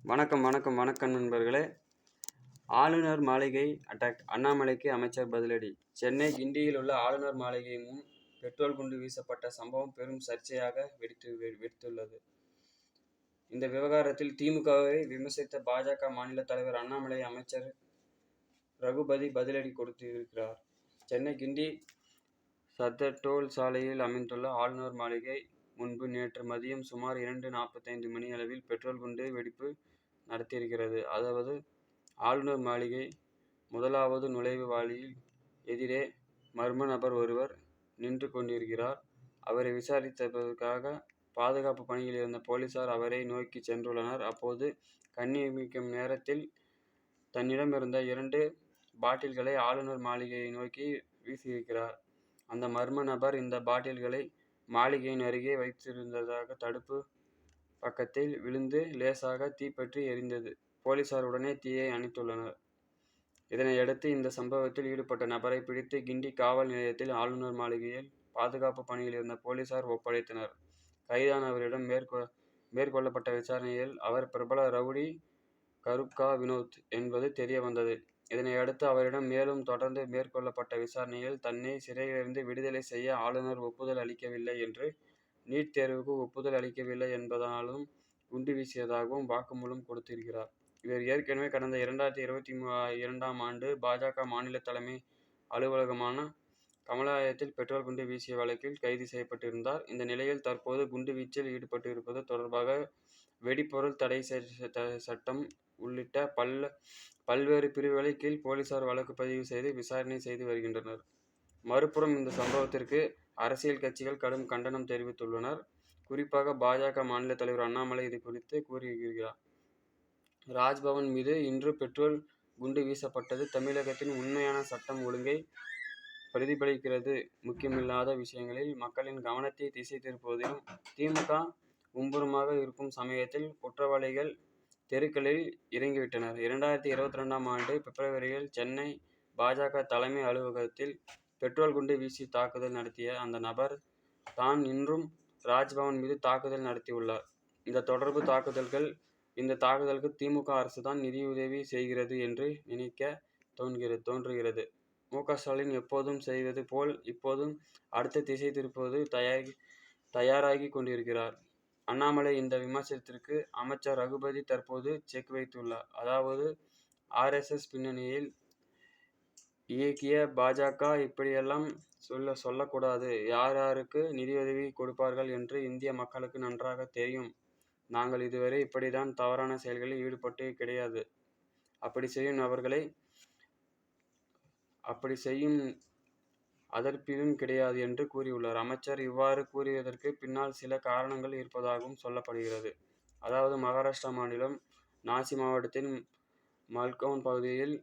வணக்கம் நண்பர்களே. ஆளுநர் மாளிகை அட்டாக், அண்ணாமலைக்கு அமைச்சர் பதிலடி. சென்னை கிண்டியில் உள்ள ஆளுநர் மாளிகை முன் பெட்ரோல் குண்டு வீசப்பட்ட சம்பவம் பெரும் சர்ச்சையாக வெடித்துள்ளது. இந்த விவகாரத்தில் திமுகவை விமர்சித்த பாஜக மாநில தலைவர் அண்ணாமலை அமைச்சர் ரகுபதி பதிலடி கொடுத்திருக்கிறார். சென்னை கிண்டி சதர்டோல் சாலையில் அமைந்துள்ள ஆளுநர் மாளிகை முன்பு நேற்று மதியம் சுமார் 2:45 மணியளவில் பெட்ரோல் குண்டு வெடிப்பு நடத்தியிருக்கிறது. அதாவது ஆளுநர் மாளிகை முதலாவது நுழைவு வாயிலில் எதிரே மர்ம நபர் ஒருவர் நின்று கொண்டிருக்கிறார். அவரை விசாரிப்பதற்காக பாதுகாப்பு பணியில் இருந்த போலீசார் அவரை நோக்கி சென்றுள்ளனர். அப்போது கண்ணிமைக்கும் நேரத்தில் தன்னிடமிருந்த 2 பாட்டில்களை ஆளுநர் மாளிகையை நோக்கி வீசியிருக்கிறார். அந்த மர்ம நபர் இந்த பாட்டில்களை மாளிகையின் அருகே வைத்திருந்ததாக தடுப்பு பக்கத்தில் விழுந்து லேசாக தீப்பற்றி எரிந்தது. போலீசார் உடனே தீயை அணைத்துள்ளனர். இதனையடுத்து இந்த சம்பவத்தில் ஈடுபட்ட நபரை பிடித்து கிண்டி காவல் நிலையத்தில் ஆளுநர் மாளிகையில் பாதுகாப்பு பணியில் இருந்த போலீசார் ஒப்படைத்தனர். கைதானவரிடம் மேற்கொள்ளப்பட்ட விசாரணையில் அவர் பிரபல ரவுடி கருப்கா வினோத் என்பது தெரிய வந்தது. இதனையடுத்து அவரிடம் மேலும் தொடர்ந்து மேற்கொள்ளப்பட்ட விசாரணையில் தன்னை சிறையிலிருந்து விடுதலை செய்ய ஆளுநர் ஒப்புதல் அளிக்கவில்லை என்று, நீட் தேர்வுக்கு ஒப்புதல் அளிக்கவில்லை என்பதாலும் குண்டு வீசியதாகவும் வாக்குமூலம் கொடுத்திருக்கிறார். இவர் ஏற்கனவே கடந்த 2022ஆம் ஆண்டு பாஜக மாநில தலைமை அலுவலகமான கமலாலயத்தில் பெட்ரோல் குண்டு வீசிய வழக்கில் கைது செய்யப்பட்டிருந்தார். இந்த நிலையில் தற்போது குண்டு வீச்சில் ஈடுபட்டிருப்பது தொடர்பாக வெடிபொருள் தடை சட்டம் உள்ளிட்ட பல்வேறு பிரிவுகளின் கீழ் போலீசார் வழக்கு பதிவு செய்து விசாரணை செய்து வருகின்றனர். மறுபுறம் இந்த சம்பவத்திற்கு அரசியல் கட்சிகள் கடும் கண்டனம் தெரிவித்துள்ளனர். குறிப்பாக பாஜக மாநில தலைவர் அண்ணாமலை இது குறித்து கூறியிருக்கிறார். ராஜ்பவன் மீது இன்று பெட்ரோல் குண்டு வீசப்பட்டது தமிழகத்தின் உண்மையான சட்டம் ஒழுங்கை பிரதிபலிக்கிறது. முக்கியமில்லாத விஷயங்களில் மக்களின் கவனத்தை திசை திருப்புவதிலும் திமுக மும்முரமாக இருக்கும் சமயத்தில் குற்றவாளிகள் தெருக்களில் இறங்கிவிட்டனர். 2022ஆம் ஆண்டு பிப்ரவரியில் சென்னை பாஜக தலைமை அலுவலகத்தில் பெட்ரோல் குண்டு வீசி தாக்குதல் நடத்திய அந்த நபர் தான் இன்றும் ராஜ்பவன் மீது தாக்குதல் நடத்தியுள்ளார். இந்த தாக்குதலுக்கு திமுக அரசுதான் நிதியுதவி செய்கிறது என்று நினைக்க தோன்றுகிறது. மு.க. ஸ்டாலின் எப்போதும் செய்வது போல் இப்போதும் அடுத்த திசை திருப்புவது தயாராகி கொண்டிருக்கிறார். அண்ணாமலை இந்த விமர்சனத்திற்கு அமைச்சர் ரகுபதி தற்போது செக் வைத்துள்ளார். அதாவது RSS பின்னணியில் இயக்கிய பாஜக இப்படியெல்லாம் சொல்லக்கூடாது. யாருக்கு நிதியுதவி கொடுப்பார்கள் என்று இந்திய மக்களுக்கு நன்றாக தெரியும். நாங்கள் இதுவரை இப்படிதான் தவறான செயல்களில் ஈடுபட்டு கிடையாது. அப்படி செய்யும் அதற்பிலும் கிடையாது என்று கூறியுள்ளார். அமைச்சர் இவ்வாறு கூறியதற்கு பின்னால் சில காரணங்கள் இருப்பதாகவும் சொல்லப்படுகிறது. அதாவது மகாராஷ்டிரா மாநிலம் நாசி மாவட்டத்தின் மல்கவுன் பகுதியில்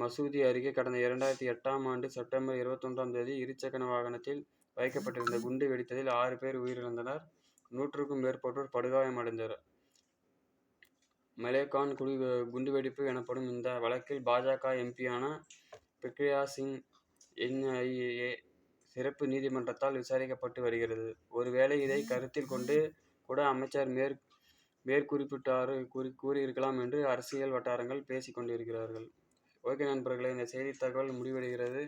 மசூதி அருகே கடந்த 2008ஆம் ஆண்டு செப்டம்பர் 21ஆம் தேதி இருசக்கர வாகனத்தில் வைக்கப்பட்டிருந்த குண்டு வெடித்ததில் 6 பேர் உயிரிழந்தனர். 100க்கும் மேற்பட்டோர் படுகாயமடைந்தனர். மலேகான் குண்டுவெடிப்பு எனப்படும் இந்த வழக்கில் பாஜக எம்பியான பிரக்யா சிங் NIA சிறப்பு நீதிமன்றத்தால் விசாரிக்கப்பட்டு வருகிறது. ஒருவேளை இதை கருத்தில் கொண்டு கூட அமைச்சர் கூறியிருக்கலாம் என்று அரசியல் வட்டாரங்கள் பேசிக் கொண்டிருக்கிறார்கள். ஓகே நண்பர்களே, இந்த செய்தி தகவல் முடிவடைகிறது.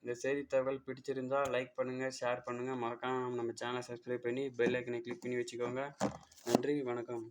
இந்த செய்தி தகவல் பிடிச்சிருந்தால் லைக் பண்ணுங்கள், ஷேர் பண்ணுங்கள். மறக்காம நம்ம சேனலை சப்ஸ்கிரைப் பண்ணி பெல் ஐக்கனை கிளிக் பண்ணி வச்சுக்கோங்க. நன்றி, வணக்கம்.